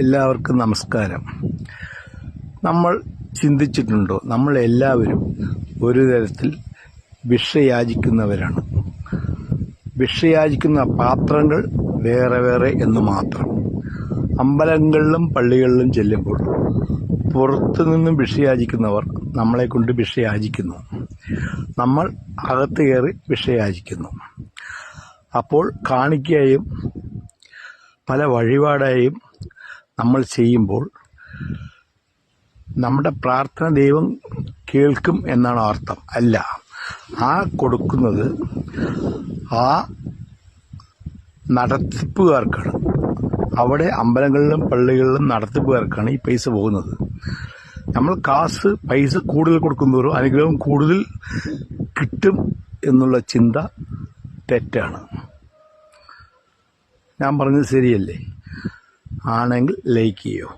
എല്ലാവർക്കും നമസ്കാരം. നമ്മൾ ചിന്തിച്ചിട്ടുണ്ടോ, നമ്മളെല്ലാവരും ഒരു തരത്തിൽ ഭിക്ഷയാചിക്കുന്നവരാണ്. ഭിക്ഷയാചിക്കുന്ന പാത്രങ്ങൾ വേറെ വേറെ എന്ന് മാത്രം. അമ്പലങ്ങളിലും പള്ളികളിലും ചെല്ലുമ്പോൾ പുറത്തു നിന്നും ഭിക്ഷയാചിക്കുന്നവർ നമ്മളെ കൊണ്ട് ഭിക്ഷയാചിക്കുന്നു, നമ്മൾ അകത്ത് കയറി ഭിക്ഷയാചിക്കുന്നു. അപ്പോൾ കാണിക്കയും പല വഴിപാടായും നമ്മൾ ചെയ്യുമ്പോൾ നമ്മുടെ പ്രാർത്ഥന ദൈവം കേൾക്കും എന്നാണ് അർത്ഥം. അല്ല, ആ കൊടുക്കുന്നത് ആ നടത്തിപ്പുകാർക്കാണ്. അവിടെ അമ്പലങ്ങളിലും പള്ളികളിലും നടത്തിപ്പുകാർക്കാണ് ഈ പൈസ പോകുന്നത്. നമ്മൾ പൈസ കൂടുതൽ കൊടുക്കുന്തോറും അനുഗ്രഹം കൂടുതൽ കിട്ടും എന്നുള്ള ചിന്ത തെറ്റാണ്. ഞാൻ പറഞ്ഞത് ശരിയല്ലേ? ആണെങ്കിൽ ലൈക്ക് ചെയ്യൂ.